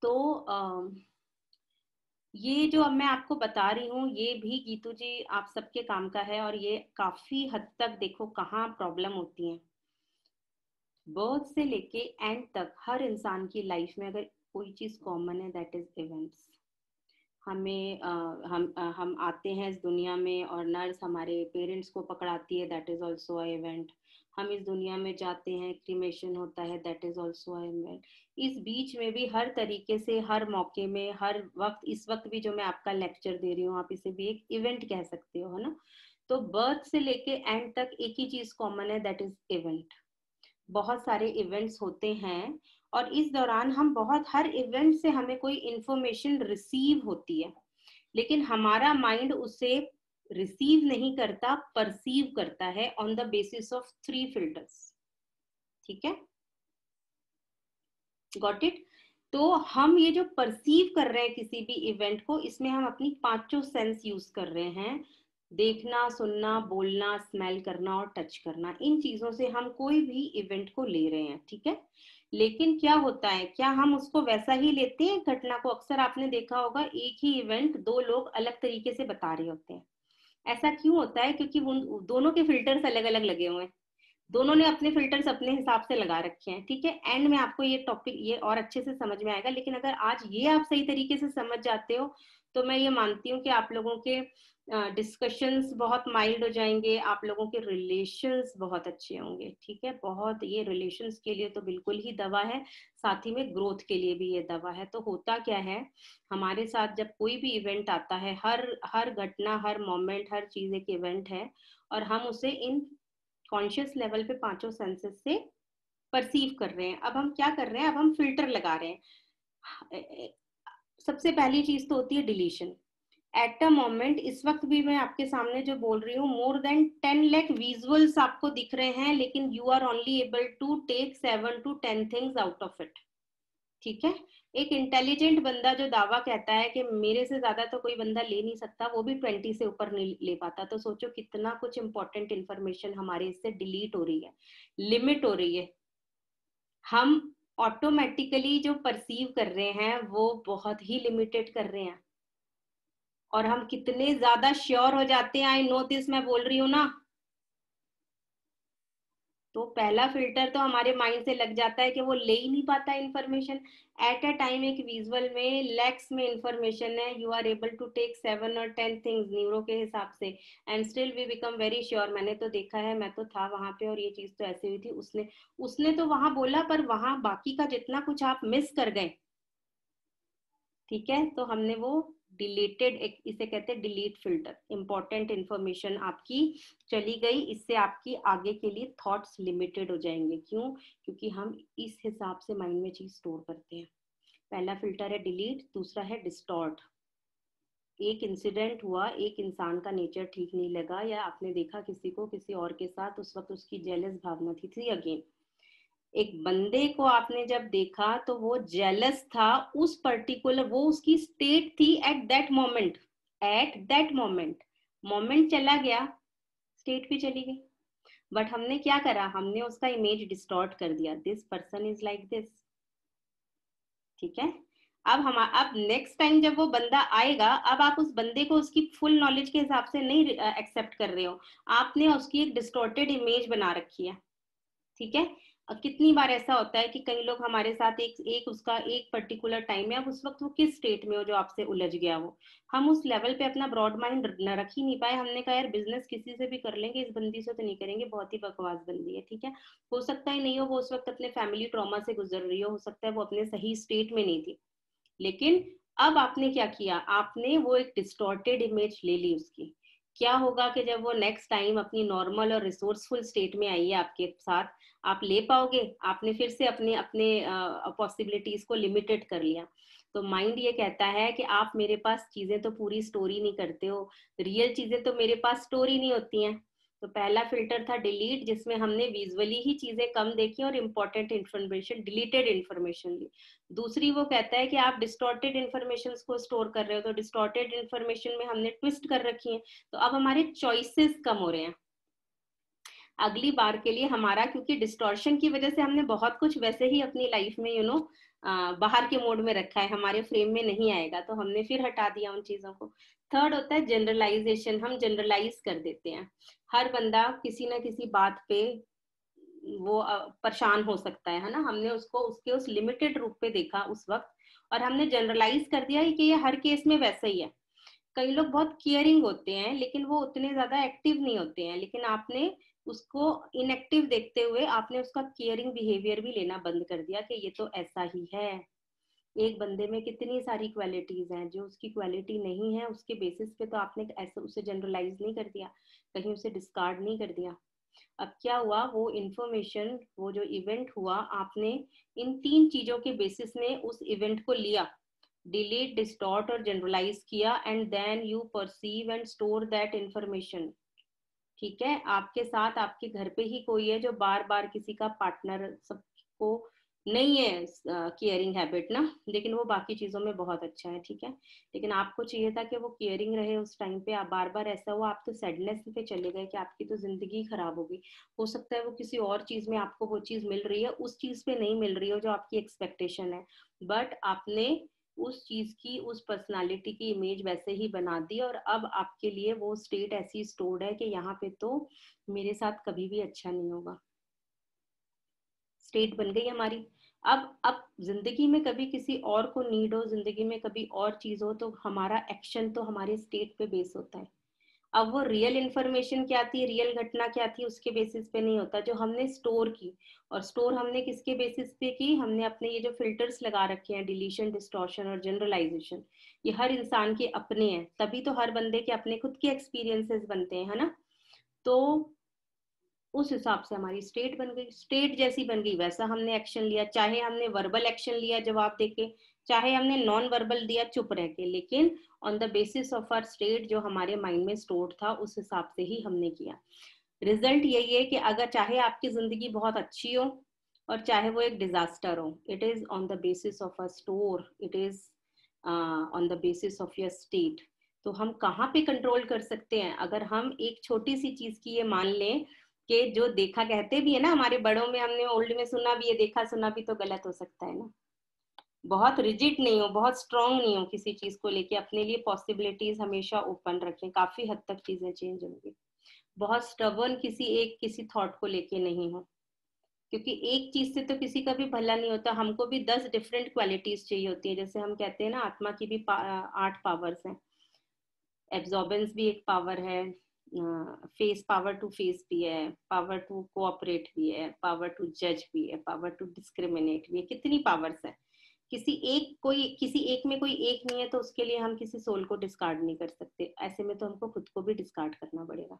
तो ये जो अब मैं आपको बता रही हूँ ये भी गीतू जी आप सबके काम का है, और ये काफी हद तक देखो कहाँ प्रॉब्लम होती है। बर्थ से लेके एंड तक हर इंसान की लाइफ में अगर कोई चीज कॉमन है दैट इज इवेंट्स। हमें हम आते हैं इस दुनिया में और नर्स हमारे पेरेंट्स को पकड़ाती है, that is also a event. हम इस दुनिया में जाते हैं, क्रीमेशन होता है, that is also a event. इस बीच में भी हर तरीके से हर मौके में हर वक्त, इस वक्त भी जो मैं आपका लेक्चर दे रही हूँ आप इसे भी एक इवेंट कह सकते हो, है ना। तो बर्थ से लेके एंड तक एक ही चीज कॉमन है, दैट इज इवेंट। बहुत सारे इवेंट्स होते हैं और इस दौरान हम बहुत, हर इवेंट से हमें कोई इंफॉर्मेशन रिसीव होती है, लेकिन हमारा माइंड उसे रिसीव नहीं करता, परसीव करता है on the basis of 3 filters. ठीक है, गॉट इट। तो हम ये जो परसीव कर रहे हैं किसी भी इवेंट को, इसमें हम अपनी पांचों सेंस यूज कर रहे हैं। देखना, सुनना, बोलना, स्मेल करना और टच करना, इन चीजों से हम कोई भी इवेंट को ले रहे हैं। ठीक है, लेकिन क्या होता है, क्या हम उसको वैसा ही लेते हैं घटना को? अक्सर आपने देखा होगा एक ही इवेंट दो लोग अलग तरीके से बता रहे होते हैं। ऐसा क्यों होता है? क्योंकि उन दोनों के फिल्टर्स अलग अलग लगे हुए हैं, दोनों ने अपने फिल्टर्स अपने हिसाब से लगा रखे हैं। ठीक है, एंड में आपको ये टॉपिक ये और अच्छे से समझ में आएगा, लेकिन अगर आज ये आप सही तरीके से समझ जाते हो तो मैं ये मानती हूँ कि आप लोगों के डिस्कशंस बहुत माइल्ड हो जाएंगे, आप लोगों के रिलेशंस बहुत अच्छे होंगे। ठीक है, बहुत, ये रिलेशंस के लिए तो बिल्कुल ही दवा है, साथ ही में ग्रोथ के लिए भी ये दवा है। तो होता क्या है हमारे साथ, जब कोई भी इवेंट आता है, हर हर घटना, हर मोमेंट, हर चीज एक इवेंट है, और हम उसे इन कॉन्शियस लेवल पे पांचों सेंसेस से परसीव कर रहे हैं। अब हम क्या कर रहे हैं, अब हम फिल्टर लगा रहे हैं। सबसे पहली चीज तो होती है डिलीशन। एट अ मोमेंट, इस वक्त भी मैं आपके सामने जो बोल रही हूँ, मोर देन 10 लाख विजुअल्स आपको दिख रहे हैं, लेकिन you are only able to take 7 to 10 things out of it. ठीक है, एक इंटेलिजेंट बंदा जो दावा कहता है कि मेरे से ज्यादा तो कोई बंदा ले नहीं सकता, वो भी 20 से ऊपर नहीं ले पाता। तो सोचो कितना कुछ इंपॉर्टेंट इंफॉर्मेशन हमारे इससे डिलीट हो रही है, लिमिट हो रही है। हम ऑटोमेटिकली जो परसीव कर रहे हैं वो बहुत ही लिमिटेड कर रहे हैं, और हम कितने ज्यादा श्योर हो जाते हैं, आई नो दिस, मैं बोल रही हूँ ना। तो पहला फिल्टर तो हमारे माइंड से लग जाता है कि वो ले ही नहीं पाता इंफॉर्मेशन। एट अ टाइम एक विजुअल में लैक्स में इंफॉर्मेशन है, you are able to take 7 or 10 things neuro के हिसाब से, and still we become very sure. मैंने तो देखा है, मैं तो था वहां पे और ये चीज तो ऐसी हुई थी, उसने उसने तो वहां बोला, पर वहां बाकी का जितना कुछ आप मिस कर गए। ठीक है, तो हमने वो डिलीटेड, एक इसे कहते हैं डिलीट फिल्टर। इंपॉर्टेंट इंफॉर्मेशन आपकी चली गई, इससे आपकी आगे के लिए थॉट्स लिमिटेड हो जाएंगे। क्यों? क्योंकि हम इस हिसाब से माइंड में चीज स्टोर करते हैं। पहला फिल्टर है डिलीट, दूसरा है डिस्टॉर्ट। एक इंसिडेंट हुआ, एक इंसान का नेचर ठीक नहीं लगा, या आपने देखा किसी को किसी और के साथ, उस वक्त उसकी जेलस भावना थी अगेन। एक बंदे को आपने जब देखा तो वो जेलस था उस पर्टिकुलर, वो उसकी स्टेट थी at that moment. At that moment, moment चला गया, स्टेट भी चली गई। बट हमने क्या करा, हमने उसका इमेज डिस्टॉर्ट कर दिया, this person is like this. ठीक है, अब नेक्स्ट टाइम जब वो बंदा आएगा, अब आप उस बंदे को उसकी फुल नॉलेज के हिसाब से नहीं एक्सेप्ट कर रहे हो, आपने उसकी एक डिस्टॉर्टेड इमेज बना रखी है। ठीक है, कितनी बार ऐसा होता है कि कई लोग हमारे साथ एक उसका एक पर्टिकुलर टाइम है, अब उस वक्त वो किस स्टेट में हो जो आपसे उलझ गया हो, हम उस लेवल पे अपना ब्रॉड माइंड न रख ही नहीं पाए। हमने कहा यार बिजनेस किसी से भी कर लेंगे, इस बंदी से तो नहीं करेंगे, बहुत ही बकवास बंदी है। ठीक है, हो सकता ही नहीं हो वो उस वक्त अपने फैमिली ट्रॉमा से गुजर रही हो सकता है वो अपने सही स्टेट में नहीं थी, लेकिन अब आपने क्या किया, आपने वो एक डिस्टॉर्टेड इमेज ले ली उसकी। क्या होगा कि जब वो नेक्स्ट टाइम अपनी नॉर्मल और रिसोर्सफुल स्टेट में आई है आपके साथ, आप ले पाओगे? आपने फिर से अपने अपने पॉसिबिलिटीज को लिमिटेड कर लिया। तो माइंड ये कहता है कि आप मेरे पास चीजें तो पूरी स्टोरी नहीं करते हो, रियल चीजें तो मेरे पास स्टोरी नहीं होती हैं। तो पहला फिल्टर था डिलीट, जिसमें हमने विजुअली ही चीजें कम देखी और इंपॉर्टेंट इन्फॉर्मेशन, डिलीटेड इन्फॉर्मेशन ली। दूसरी वो कहता है कि आप डिस्टॉर्टेड इन्फॉर्मेशन को स्टोर कर रहे हो, तो डिस्टॉर्टेड इन्फॉर्मेशन में हमने ट्विस्ट कर रखी है, तो अब हमारे चॉइसेस कम हो रहे हैं अगली बार के लिए हमारा, क्योंकि डिस्टॉर्शन की वजह से हमने बहुत कुछ वैसे ही अपनी लाइफ में बाहर के मोड में रखा है, हमारे फ्रेम में नहीं आएगा, तो हमने फिर हटा दिया उन चीजों को। थर्ड होता है जनरलाइजेशन, हम जनरलाइज कर देते हैं। हर बंदा किसी ना किसी बात पे वो परेशान हो सकता है ना, हमने उसको उसके उस लिमिटेड रूप पे देखा उस वक्त, और हमने जनरलाइज कर दिया कि ये हर केस में वैसा ही है। कई लोग बहुत केयरिंग होते हैं लेकिन वो उतने ज्यादा एक्टिव नहीं होते हैं, लेकिन आपने उसको इनएक्टिव देखते हुए आपने उसका केयरिंग बिहेवियर भी लेना बंद कर दिया कि ये तो ऐसा ही है। एक बंदे में कितनी सारी क्वालिटीज हैं, जो उसकी क्वालिटी नहीं है उसके बेसिस पे तो आपने ऐसे उसे जनरलाइज नहीं कर दिया, कहीं उसे डिस्कार्ड नहीं कर दिया। अब क्या हुआ, वो इंफॉर्मेशन, वो जो इवेंट हुआ, आपने इन तीन चीजों के बेसिस में उस इवेंट को लिया, डिलीट, डिस्टॉर्ट और जनरलाइज किया, and then you perceive and store that information. ठीक है, आपके साथ आपके घर पे ही कोई है जो बार बार किसी का पार्टनर सबको नहीं है केयरिंग हैबिट ना, लेकिन वो बाकी चीजों में बहुत अच्छा है, ठीक है, लेकिन आपको चाहिए था कि वो केयरिंग रहे उस टाइम पे, आप बार बार ऐसा हुआ, आप तो सैडनेस पे चले गए कि आपकी तो जिंदगी खराब हो गई। हो सकता है वो किसी और चीज में आपको वो चीज मिल रही है, उस चीज पे नहीं मिल रही हो जो आपकी एक्सपेक्टेशन है, बट आपने उस चीज की, उस पर्सनालिटी की इमेज वैसे ही बना दी, और अब आपके लिए वो स्टेट ऐसी स्टोर्ड है कि यहाँ पे तो मेरे साथ कभी भी अच्छा नहीं होगा। स्टेट बन गई हमारी। अब जिंदगी में कभी किसी और को नीड हो, जिंदगी में कभी और चीज हो, तो हमारा एक्शन तो हमारे स्टेट पे बेस होता है। अब वो रियल इंफॉर्मेशन क्या थी, रियल घटना क्या थी, उसके बेसिस पे नहीं होता, जो हमने स्टोर की। और स्टोर हमने किसके बेसिस पे की, हमने अपने ये जो फिल्टर्स लगा रखे हैं, डिलीशन, डिस्टॉर्शन और जनरलाइजेशन, ये हर इंसान के अपने हैं, तभी तो हर बंदे के अपने खुद के एक्सपीरियंसेस बनते हैं, है ना। तो उस हिसाब से हमारी स्टेट बन गई, स्टेट जैसी बन गई वैसा हमने एक्शन लिया, चाहे हमने वर्बल एक्शन लिया जवाब देके, चाहे हमने नॉन वर्बल दिया चुप रह के, लेकिन on the basis of our state जो हमारे माइंड में स्टोर्ड था उस हिसाब से ही हमने किया। रिजल्ट यही है कि अगर चाहे आपकी जिंदगी बहुत अच्छी हो और चाहे वो एक डिजास्टर हो, it is on the basis of a store, it is on the basis of your state. तो हम कहाँ पे कंट्रोल कर सकते हैं, अगर हम एक छोटी सी चीज की ये मान लें कि जो देखा, कहते भी है ना हमारे बड़ों में, हमने ओल्ड में सुना भी है, देखा सुना भी तो गलत हो सकता है ना। बहुत रिजिड नहीं हो, बहुत स्ट्रांग नहीं हो किसी चीज को लेके, अपने लिए पॉसिबिलिटीज हमेशा ओपन रखें, काफी हद तक चीजें चेंज होंगी। बहुत स्टबर्न किसी थॉट को लेके नहीं हो, क्योंकि एक चीज से तो किसी का भी भला नहीं होता, हमको भी 10 डिफरेंट क्वालिटीज चाहिए होती है, जैसे हम कहते हैं ना आत्मा की भी 8 पावर्स हैं। एब्जॉर्बेंस भी एक पावर है, फेस, पावर टू फेस भी है, पावर टू कोऑपरेट भी है, पावर टू जज भी है, पावर टू डिस्क्रिमिनेट भी है, कितनी पावर्स है। किसी एक में कोई एक नहीं है, तो उसके लिए हम किसी सोल को डिस्कार्ड नहीं कर सकते, ऐसे में तो हमको खुद को भी डिस्कार्ड करना पड़ेगा।